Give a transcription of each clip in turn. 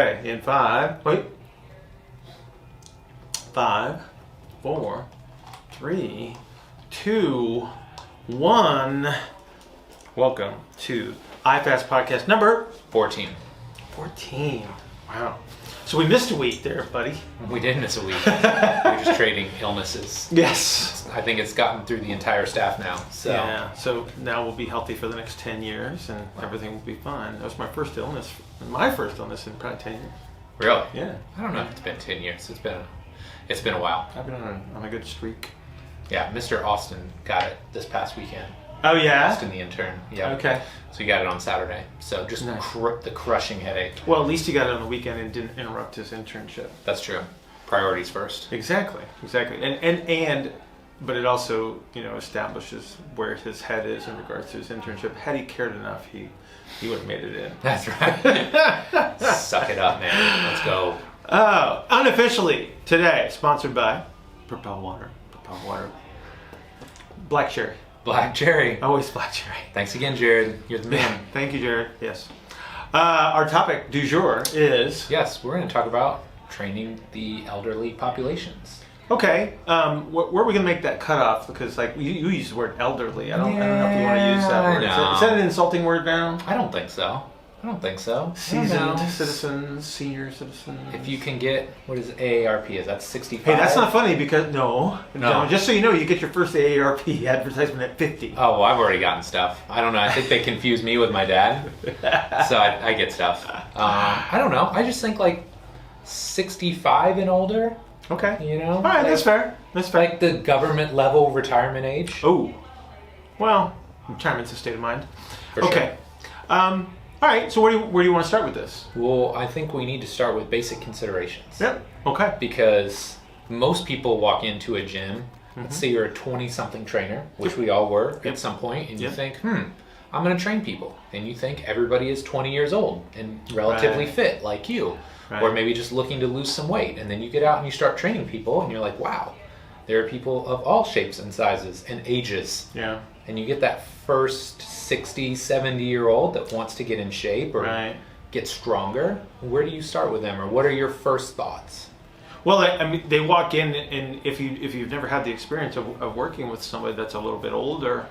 Okay, in 5, 4, 3, 2, 1. Welcome to IFAST podcast number 14. 14. Wow. So we missed a week there, buddy. We did miss a week. We're just trading illnesses. Yes. I think it's gotten through the entire staff now. So Yeah, so now we'll be healthy for the next 10 years and everything will be fine. That was my first illness in probably 10 years. Really? Yeah. I don't know if it's been 10 years. It's been a while. I've been on a good streak. Yeah, Mr. Austin got it this past weekend. Oh, yeah? Austin, the intern. Yeah. Okay. So he got it on Saturday. So just Nice. the crushing headache. Well, at least he got it on the weekend and didn't interrupt his internship. That's true. Priorities first. Exactly. And but it also, establishes where his head is in regards to his internship. Had he cared enough, he would have made it in. That's right. Suck it up, man. Let's go. Oh, unofficially today, sponsored by Propel Water. Black Cherry. Black Cherry. Always Black Cherry. Thanks again, Jared. You're the man. Thank you, Jared. Yes. Our topic du jour is... Yes, we're going to talk about training the elderly populations. Okay. Where are we going to make that cutoff? Because you use the word elderly. I don't know if you want to use that word. Is that an insulting word now? I don't think so. Seasoned citizens, senior citizens. If you can get, what is AARP? Is that 65? Hey, that's not funny because, no. No. Just so you know, you get your first AARP advertisement at 50. Oh, well, I've already gotten stuff. I don't know. I think they confuse me with my dad. So I get stuff. I don't know. I just think 65 and older. Okay. All right, that's fair. Like the government level retirement age. Oh. Well, retirement's a state of mind. For sure. Okay. All right, so where do you want to start with this? Well, I think we need to start with basic considerations. Yep. Okay. Because most people walk into a gym, let's say you're a 20-something trainer, which we all were at some point, and you think, I'm going to train people. And you think everybody is 20 years old and relatively fit like you, or maybe just looking to lose some weight. And then you get out and you start training people, and you're like, wow, there are people of all shapes and sizes and ages. Yeah. And you get that first 60, 70-year-old that wants to get in shape or get stronger. Where do you start with them, or what are your first thoughts? Well, I mean, they walk in, and if you've never had the experience of working with somebody that's a little bit older,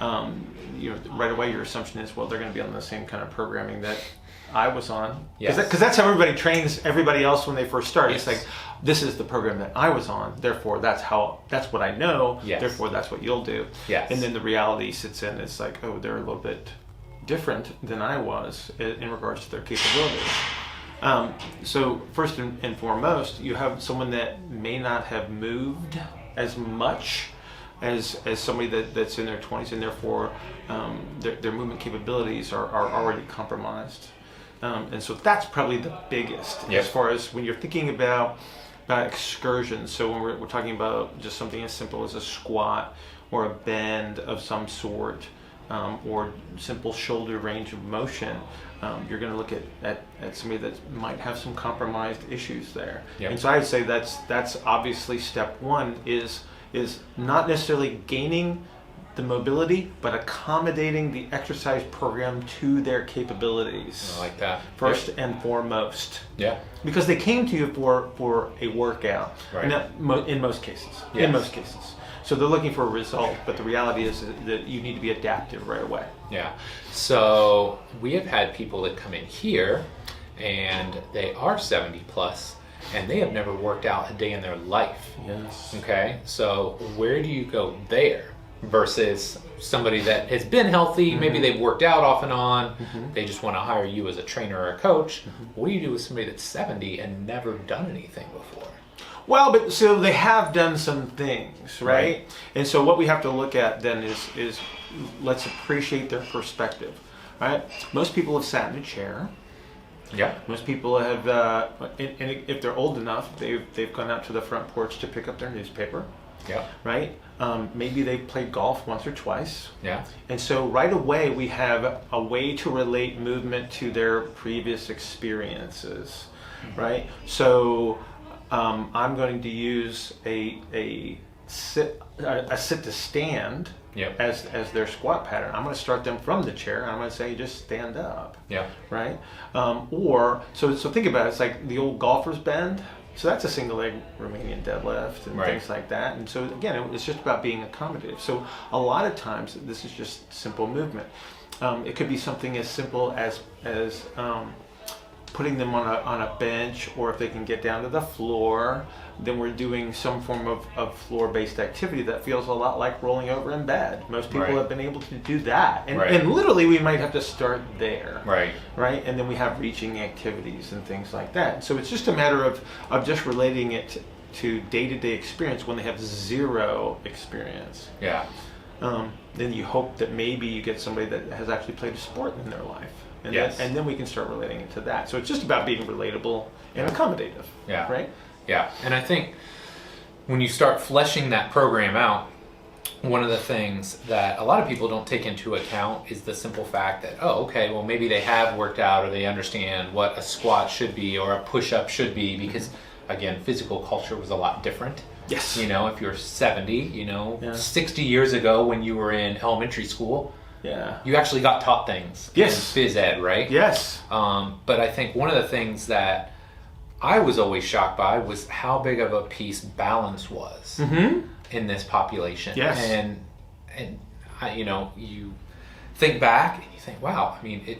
right away your assumption is, well, they're going to be on the same kind of programming that I was on. Yes. Because that's how everybody trains everybody else when they first start. Yes. It's like, this is the program that I was on, therefore that's what I know, Yes. therefore that's what you'll do. Yes. And then the reality sits in, it's like, oh, they're a little bit different than I was in regards to their capabilities. So first and foremost, you have someone that may not have moved as much as somebody that's in their 20s, and therefore their movement capabilities are already compromised. And so that's probably the biggest as far as when you're thinking about excursions. So when we're talking about just something as simple as a squat or a bend of some sort, or simple shoulder range of motion, you're going to look at somebody that might have some compromised issues there. Yep. And so I'd say that's obviously step one is not necessarily gaining the mobility, but accommodating the exercise program to their capabilities. I like that. First and foremost. Yeah. Because they came to you for a workout. Right. In most cases. Yes. In most cases. So they're looking for a result, but the reality is that you need to be adaptive right away. Yeah. So we have had people that come in here and they are 70 plus and they have never worked out a day in their life. Yes. Okay. So where do you go there versus somebody that has been healthy, maybe they've worked out off and on, they just want to hire you as a trainer or a coach. What do you do with somebody that's 70 and never done anything before? Well, but so they have done some things, right? And so what we have to look at then is let's appreciate their perspective, right? Most people have sat in a chair. Yeah. Most people have, and if they're old enough, they've gone out to the front porch to pick up their newspaper. Yeah. Right? Maybe they've played golf once or twice. Yeah. And so right away we have a way to relate movement to their previous experiences, right? So I'm going to use a a sit to stand Yep. as their squat pattern. I'm going to start them from the chair, and I'm going to say just stand up. Yeah. Right. So think about it. It's like the old golfer's bend. So that's a single leg Romanian deadlift and things like that. And so again, it's just about being accommodative. So a lot of times this is just simple movement. It could be something as simple as putting them on a bench, or if they can get down to the floor, then we're doing some form of floor-based activity that feels a lot like rolling over in bed. Most people have been able to do that. And literally we might have to start there. Right? And then we have reaching activities and things like that. So it's just a matter of just relating it to day-to-day experience when they have zero experience. Yeah. Then you hope that maybe you get somebody that has actually played a sport in their life. And then we can start relating it to that. So it's just about being relatable and accommodative. Yeah. Right? Yeah. And I think when you start fleshing that program out, one of the things that a lot of people don't take into account is the simple fact that, well, maybe they have worked out or they understand what a squat should be or a push-up should be, because, again, physical culture was a lot different. Yes. If you're 70, 60 years ago when you were in elementary school, you actually got taught things. Yes. In phys ed, right? Yes. But I think one of the things that I was always shocked by was how big of a piece balance was in this population. Yes. And you think back and you think, wow, I mean,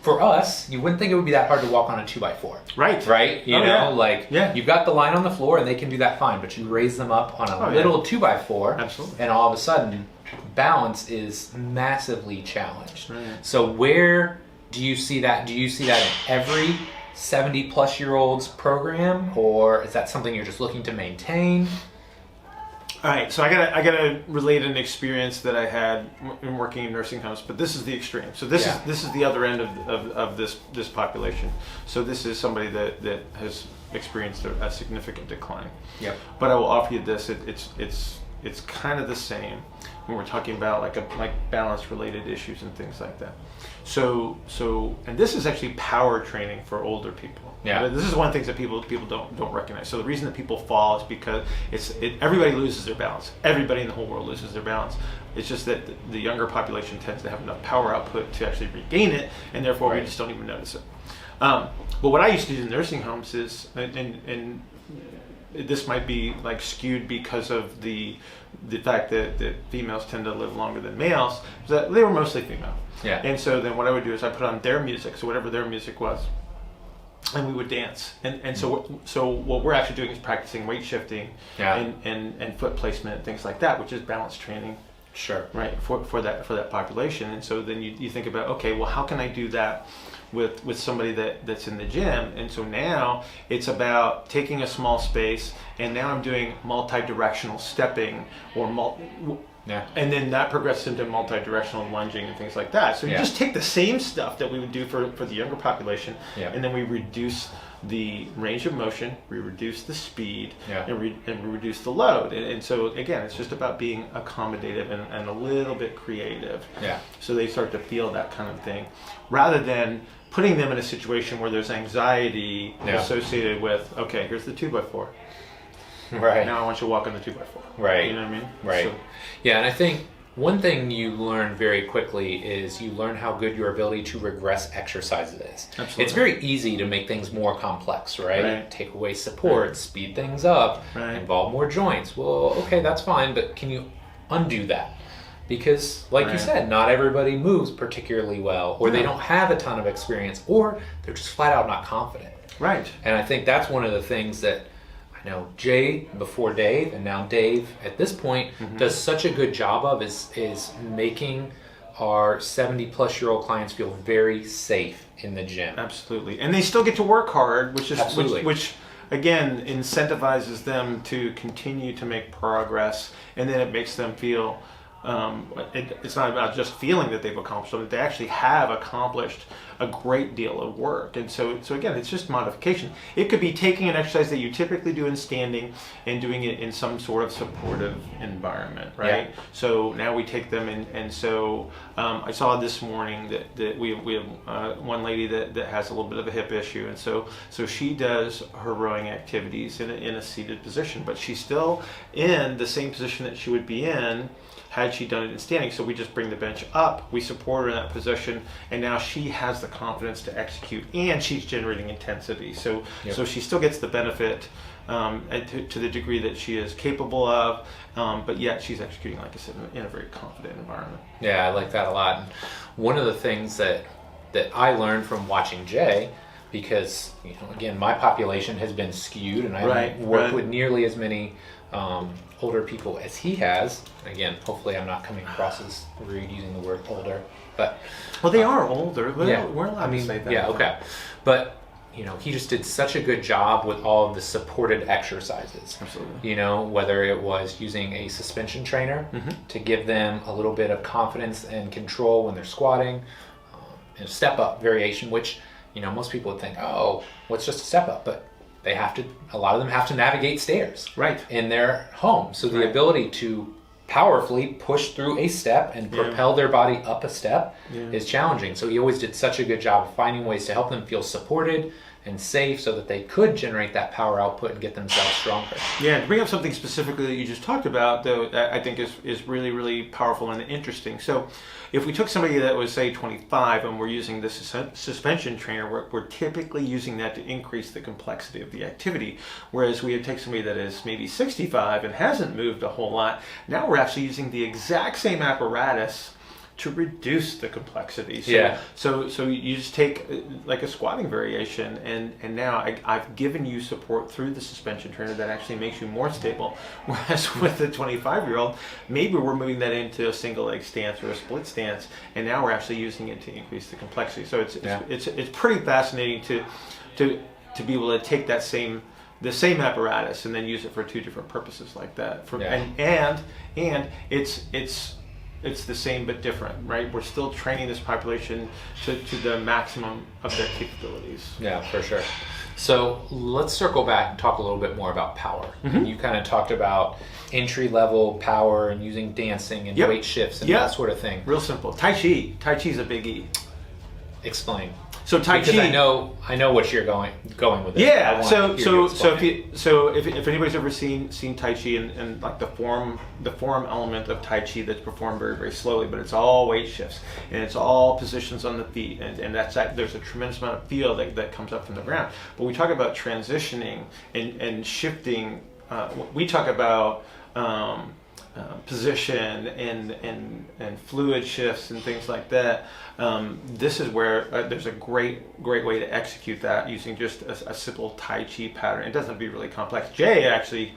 for us, you wouldn't think it would be that hard to walk on a 2x4. Right. Right? You've got the line on the floor and they can do that fine, but you raise them up on a little 2x4. Absolutely. And all of a sudden, balance is massively challenged. Right. So where do you see that? Do you see that in every 70-plus-year-old's program, or is that something you're just looking to maintain? All right, so I gotta relate an experience that I had in working in nursing homes, but this is the extreme. So this is the other end of this population. So this is somebody that has experienced a significant decline. Yep. But I will offer you this: it's kind of the same when we're talking about like balance related issues and things like that. So and this is actually power training for older people. Yeah. This is one of the things that people don't recognize. So the reason that people fall is because everybody loses their balance. Everybody in the whole world loses their balance. It's just that the younger population tends to have enough power output to actually regain it, and therefore we just don't even notice it. But what I used to do in nursing homes is, and this might be like skewed because of the fact that females tend to live longer than males, is that they were mostly female. Yeah. And so then what I would do is I put on their music, so whatever their music was, and we would dance. And so what we're actually doing is practicing weight shifting and foot placement and things like that, which is balance training. Sure. Right, for that population. And so then you think about, okay, well, how can I do that with somebody that's in the gym? And so now it's about taking a small space, and now I'm doing multi-directional stepping and then that progresses into multi-directional lunging and things like that. So you just take the same stuff that we would do for the younger population, and then we reduce the range of motion, we reduce the speed, and we reduce the load. And so again, it's just about being accommodative and a little bit creative. Yeah. So they start to feel that kind of thing, rather than putting them in a situation where there's anxiety associated with, okay, here's the 2x4. Right. Now I want you to walk on the 2x4. Right. You know what I mean? Right. So, yeah, and I think one thing you learn very quickly is you learn how good your ability to regress exercises is. Absolutely. It's very easy to make things more complex, right? Take away support, speed things up, involve more joints. Well, okay, that's fine, but can you undo that? Because, like you said, not everybody moves particularly well, or they don't have a ton of experience, or they're just flat out not confident. Right. And I think that's one of the things that Jay before Dave, and now Dave at this point, does such a good job of is making our 70-plus-year-old clients feel very safe in the gym. Absolutely. And they still get to work hard, which again incentivizes them to continue to make progress, and then it makes them feel it's not about just feeling that they've accomplished something. They actually have accomplished a great deal of work. And so again, it's just modification. It could be taking an exercise that you typically do in standing and doing it in some sort of supportive environment, right? Yeah. So now we take them and so I saw this morning that we have one lady that has a little bit of a hip issue, and so she does her rowing activities in a seated position, but she's still in the same position that she would be in had she done it in standing. So we just bring the bench up, we support her in that position, and now she has the confidence to execute, and she's generating intensity. So she still gets the benefit to the degree that she is capable of, but yet she's executing, like I said, in a very confident environment. Yeah, I like that a lot. And one of the things that I learned from watching Jay, because again, my population has been skewed, and I don't work with nearly as many older people as he has. Again, hopefully I'm not coming across as rude using the word older, but they are older. Yeah, we're allowed to say that. Yeah, okay, but he just did such a good job with all of the supported exercises. Absolutely. Whether it was using a suspension trainer to give them a little bit of confidence and control when they're squatting, and a step up variation, which most people would think, oh, what's just a step up? But a lot of them have to navigate stairs in their home. So the ability to powerfully push through a step and propel their body up a step is challenging. So he always did such a good job of finding ways to help them feel supported and safe so that they could generate that power output and get themselves stronger. Yeah, to bring up something specifically that you just talked about, though, that I think is really, really powerful and interesting. So if we took somebody that was, say, 25 and we're using this suspension trainer, we're typically using that to increase the complexity of the activity. Whereas we would take somebody that is maybe 65 and hasn't moved a whole lot, now we're actually using the exact same apparatus to reduce the complexity. So you just take like a squatting variation, and now I've given you support through the suspension trainer that actually makes you more stable. Whereas with the 25-year-old, maybe we're moving that into a single leg stance or a split stance, and now we're actually using it to increase the complexity. So it's pretty fascinating to be able to take that the same apparatus and then use it for two different purposes like that. And it's the same but different, right? We're still training this population to the maximum of their capabilities. Yeah, for sure. So let's circle back and talk a little bit more about power. You kind of talked about entry-level power and using dancing and weight shifts and that sort of thing. Real simple. Tai Chi. Tai Chi is a big E. Explain. So Tai Chi. Because I know what you're going with it. Yeah. So if anybody's ever seen Tai Chi and like the form element of Tai Chi that's performed very, very slowly, but it's all weight shifts and it's all positions on the feet, and there's a tremendous amount of feel that comes up from the ground. But we talk about transitioning and shifting. We talk about position and fluid shifts and things like that. This is where there's a great way to execute that using just a simple Tai Chi pattern. It doesn't have to be really complex. Jay actually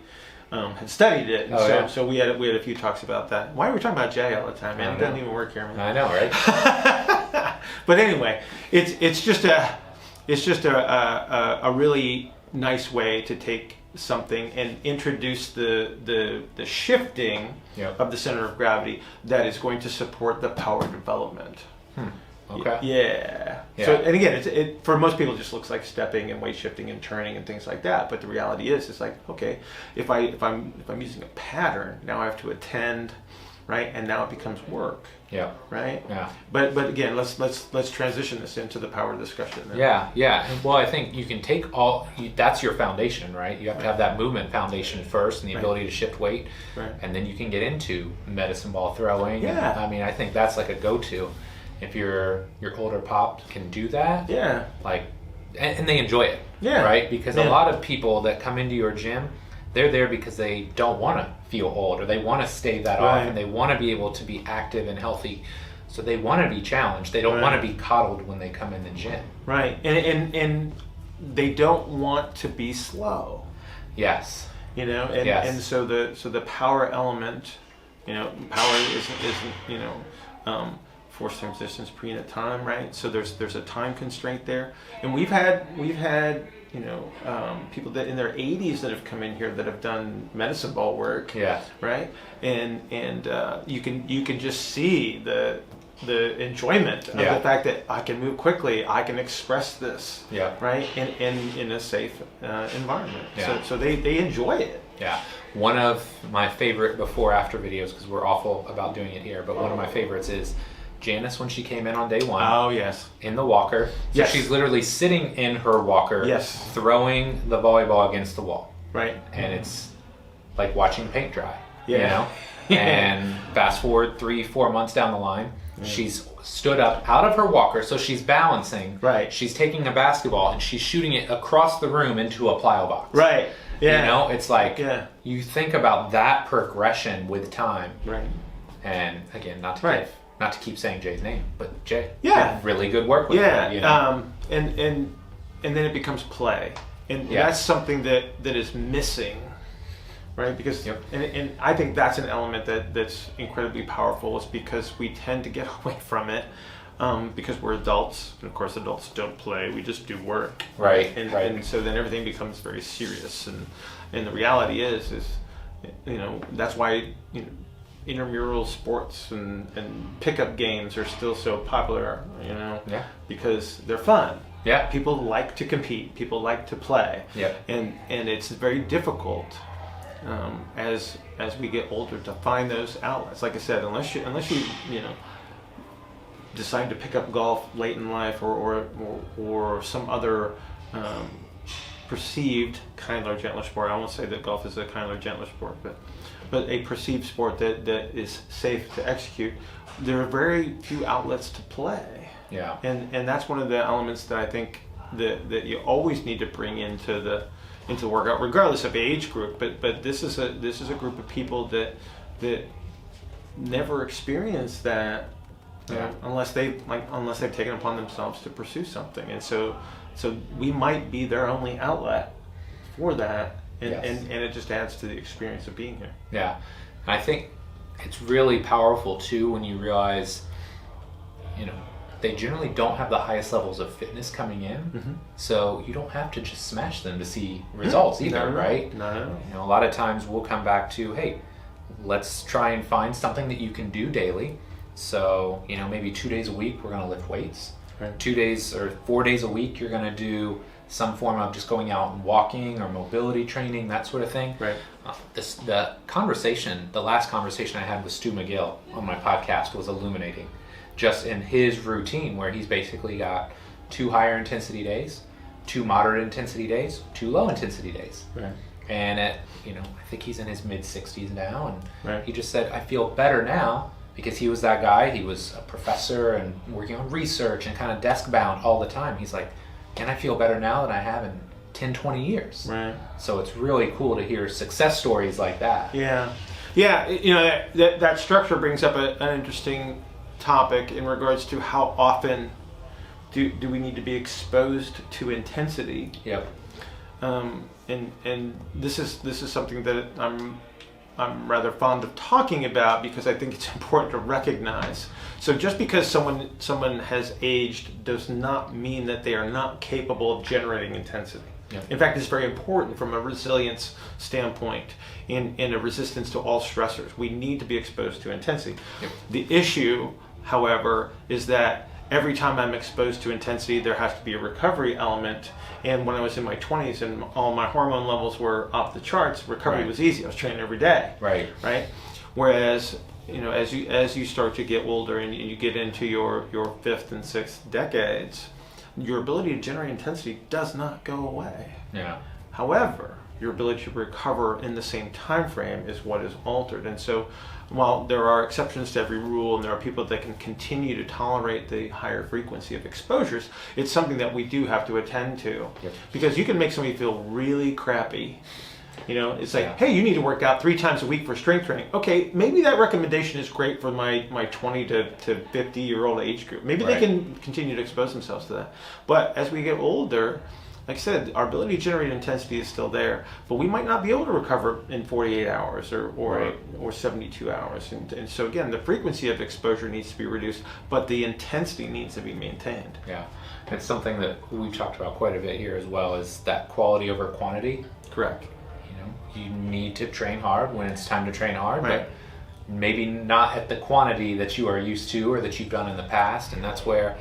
had studied it, and so we had a few talks about that. Why are we talking about Jay all the time, man? He doesn't even work here, man. I know, right? But anyway, it's just a really nice way to take something and introduce the shifting of the center of gravity that is going to support the power development. Okay. Yeah. So, and again, it for most people it just looks like stepping and weight shifting and turning and things like that. But the reality is, it's like, okay, if I'm using a pattern, now I have to attend, right? And now it becomes work. Yeah. Right. Yeah. But again, let's transition this into the power discussion. Then. Yeah. And well, I think you can take that's your foundation, right? You have to have that movement foundation first, and the ability to shift weight, and then you can get into medicine ball throwing. Yeah. And, I mean, I think that's like a go-to. If your older pop can do that, and they enjoy it, right? Because a lot of people that come into your gym, they're there because they don't want to feel old, or they want to stave that off, and they want to be able to be active and healthy. So they want to be challenged. They don't want to be coddled when they come in the gym. Right, and they don't want to be slow. Yes. And so the power element, power isn't force times distance per unit time, right? So there's a time constraint there, and we've had people that in their 80s that have come in here that have done medicine ball work. Yeah. Right. And you can just see the enjoyment of the fact that I can move quickly, I can express this. Yeah. Right. In a safe environment. Yeah. So they enjoy it. Yeah. One of my favorite before-after videos, because we're awful about doing it here, but one of my favorites is Janice when she came in on day one. Oh, yes. In the walker. So yes. she's literally sitting in her walker, yes. throwing the volleyball against the wall. Right. And it's like watching paint dry. Yeah. And fast forward 3-4 months down the line, she's stood up out of her walker, so she's balancing. Right. She's taking a basketball and she's shooting it across the room into a plyo box. Right. Yeah. It's like you think about that progression with time. Right. And again, not to keep saying Jay's name, but Jay. Yeah. Really good work with her, and then it becomes play. And that's something that is missing. Right, because and I think that's an element that's incredibly powerful. Is because we tend to get away from it because we're adults, and of course adults don't play; we just do work. Right, and so then everything becomes very serious. And the reality is that's why intramural sports and pickup games are still so popular. Because they're fun. Yeah, people like to compete. People like to play. Yeah, and it's very difficult. As we get older, to find those outlets, like I said, unless you decide to pick up golf late in life or some other perceived kinder or gentler sport. I won't say that golf is a kinder or gentler sport, but a perceived sport that is safe to execute. There are very few outlets to play. Yeah, and that's one of the elements that I think that you always need to bring into the workout, regardless of age group. But this is a group of people that never experience that unless they've taken upon themselves to pursue something. And so we might be their only outlet for that, and it just adds to the experience of being here. Yeah, and I think it's really powerful too when you realize, they generally don't have the highest levels of fitness coming in, so you don't have to just smash them to see results either, right? No. A lot of times we'll come back to, hey, let's try and find something that you can do daily. So, maybe 2 days a week we're going to lift weights. Right. 2 days or 4 days a week you're going to do some form of just going out and walking or mobility training, that sort of thing. Right. The last conversation I had with Stu McGill on my podcast was illuminating. Just in his routine, where he's basically got 2 higher intensity days, 2 moderate intensity days, 2 low intensity days. Right. And I think he's in his mid 60s now, and he just said, I feel better now, because he was that guy. He was a professor and working on research and kind of desk bound all the time. He's like, and I feel better now than I have in 10, 20 years. Right. So it's really cool to hear success stories like that. Yeah. That structure brings up an interesting topic in regards to how often do we need to be exposed to intensity. Yep. And this is something that I'm rather fond of talking about, because I think it's important to recognize. So just because someone has aged does not mean that they are not capable of generating intensity. Yep. In fact, it's very important from a resilience standpoint and a resistance to all stressors. We need to be exposed to intensity. Yep. The issue, however, is that every time I'm exposed to intensity, there has to be a recovery element. And when I was in my 20s and all my hormone levels were off the charts, recovery was easy. I was training every day. Right. Whereas, as you start to get older and you get into your 5th and 6th decades, your ability to generate intensity does not go away. Yeah. However, your ability to recover in the same time frame is what is altered. And so, while there are exceptions to every rule, and there are people that can continue to tolerate the higher frequency of exposures, it's something that we do have to attend to. Yep. Because you can make somebody feel really crappy. It's like, hey, you need to work out 3 times a week for strength training. Okay, maybe that recommendation is great for my 20 to 50 year old age group. Maybe they can continue to expose themselves to that. But as we get older, like I said, our ability to generate intensity is still there, but we might not be able to recover in 48 hours or 72 hours. And so again, the frequency of exposure needs to be reduced, but the intensity needs to be maintained. Yeah, it's something that we've talked about quite a bit here as well, is that quality over quantity. Correct. You need to train hard when it's time to train hard, Right. but maybe not at the quantity that you are used to or that you've done in the past. And that's where,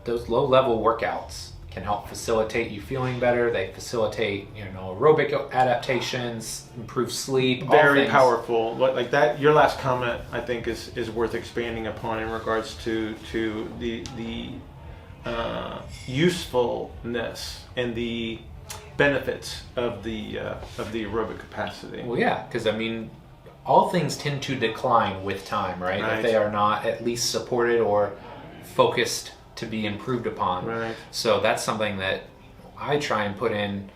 those low-level workouts can help facilitate you feeling better. They facilitate, aerobic adaptations, improve sleep. all Very things. powerful. Like that, your last comment, I think, is worth expanding upon in regards to the usefulness and the benefits of the aerobic capacity. Well, yeah, because all things tend to decline with time, right? Right. If they are not at least supported or focused to be improved upon. Right. So that's something that I try and put in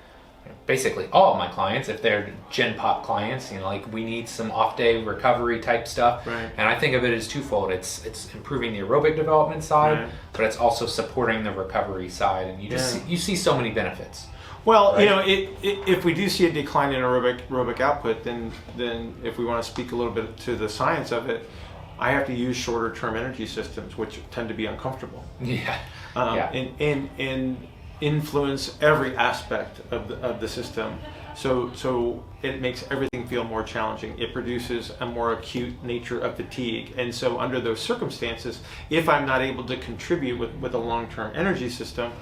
basically all of my clients. If they're Gen Pop clients, we need some off-day recovery type stuff. Right. And I think of it as twofold. It's improving the aerobic development side, Right. but it's also supporting the recovery side. And you see so many benefits. Well, Right. if we do see a decline in aerobic output, then if we want to speak a little bit to the science of it, I have to use shorter term energy systems, which tend to be uncomfortable. Yeah. And influence every aspect of the system. So it makes everything feel more challenging. It produces a more acute nature of fatigue. And so under those circumstances, if I'm not able to contribute with a long-term energy system,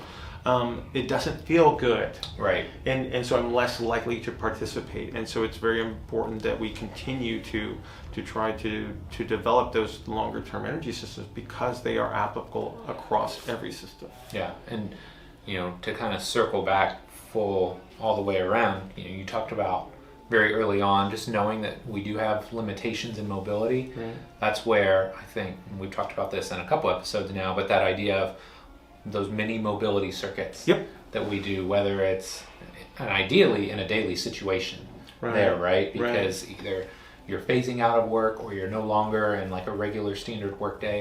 it doesn't feel good. Right. And so I'm less likely to participate. And so it's very important that we continue to try to develop those longer term energy systems, because they are applicable across every system. Yeah, and to kind of circle back all the way around, you talked about very early on just knowing that we do have limitations in mobility. Right. That's where I think, and we've talked about this in a couple episodes now, but that idea of those mini mobility circuits that we do, whether it's, and ideally in a daily situation, right? Because either you're phasing out of work or you're no longer in like a regular standard work day,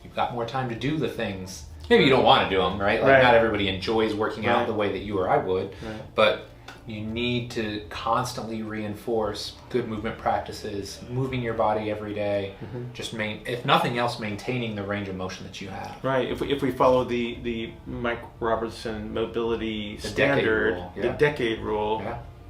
you've got more time to do the things. Maybe you don't want to do them, right? Not everybody enjoys working out the way that you or I would, but you need to constantly reinforce good movement practices, moving your body every day, just if nothing else, maintaining the range of motion that you have. Right. If we follow the Mike Robertson mobility standard, the decade rule,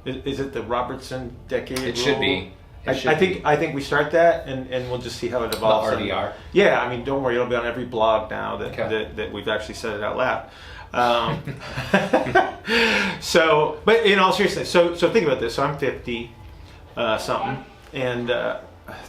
is it the Robertson decade rule? It should be. I think we start that and we'll just see how it evolves. The RDR. Don't worry, it'll be on every blog now that we've actually said it out loud. But in all seriousness, so think about this. So I'm 50 something and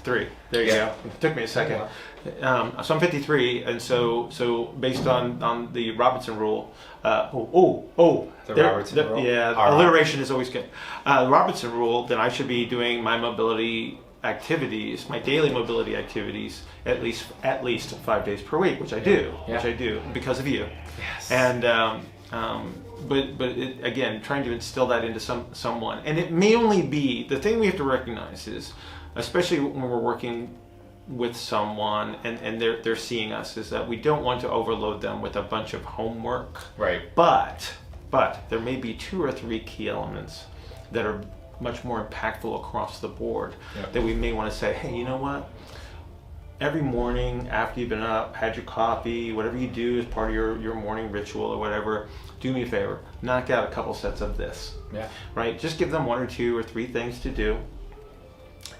3. There you go. It took me a second. So I'm 53, and so based on the Robertson rule. Robertson rule? Yeah, alliteration is always good. The Robertson rule, then I should be doing my mobility activities, my daily mobility activities, at least 5 days per week, which I do, because of you. Yes. And but again, trying to instill that into someone, and it may only be, the thing we have to recognize is, especially when we're working with someone and they're seeing us, is that we don't want to overload them with a bunch of homework. Right. But there may be 2 or 3 key elements that are much more impactful across the board that we may want to say, hey, you know what? Every morning after you've been up, had your coffee, whatever you do as part of your morning ritual or whatever, do me a favor, knock out a couple sets of this. Yeah. Right? Just give them 1 or 2 or 3 things to do.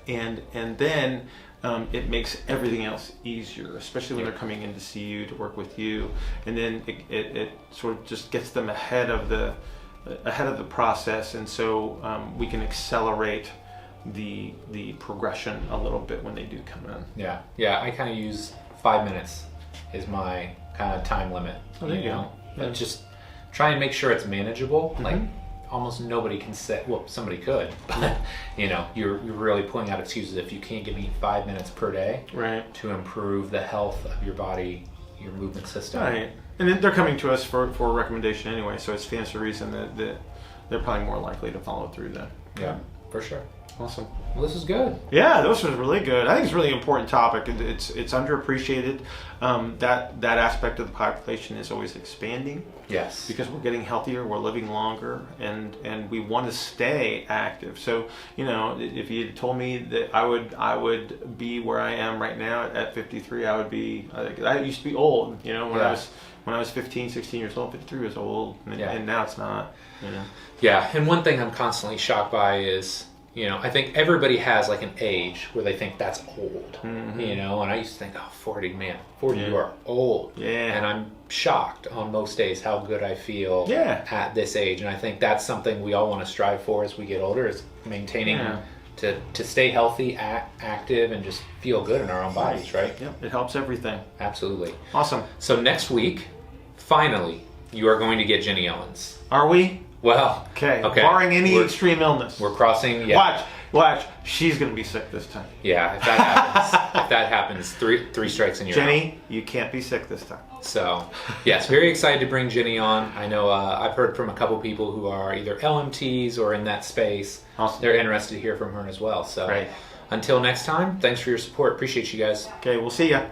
And then it makes everything else easier, especially when they're coming in to see you, to work with you. And then it sort of just gets them ahead of the process, and so we can accelerate the progression a little bit when they do come in. Yeah. I kind of use 5 minutes is my kind of time limit. There you go. But just try and make sure it's manageable. Like almost nobody can say, well, somebody could, but you're really pulling out excuses if you can't give me 5 minutes per day to improve the health of your body, your movement system. Right. And then they're coming to us for a recommendation anyway, so it stands to reason that they're probably more likely to follow through then. Yeah, for sure. Awesome. Well, this is good. Yeah, this was really good. I think it's a really important topic. It's underappreciated. That aspect of the population is always expanding. Yes. Because we're getting healthier, we're living longer, and we want to stay active. So, if you had told me that I would be where I am right now at 53, I would be. I used to be old. When I was 15, 16 years old, 53 was old, and now it's not. Yeah, and one thing I'm constantly shocked by is, I think everybody has like an age where they think that's old, and I used to think, 40, man, 40, you are old. Yeah. And I'm shocked on most days how good I feel at this age. And I think that's something we all want to strive for as we get older, is maintaining to stay healthy, active, and just feel good in our own bodies, right? Yep, it helps everything. Absolutely. Awesome. So next week, finally, you are going to get Jenny Owens. Are we? Well, okay. Barring any extreme illness. We're crossing. Yeah. Watch. She's gonna be sick this time. Yeah, if that happens, three strikes and you're out. Jenny, you can't be sick this time. So, yes, very excited to bring Jenny on. I know I've heard from a couple people who are either LMTs or in that space. Awesome. They're interested to hear from her as well. So, Great. Until next time, thanks for your support. Appreciate you guys. Okay, we'll see ya.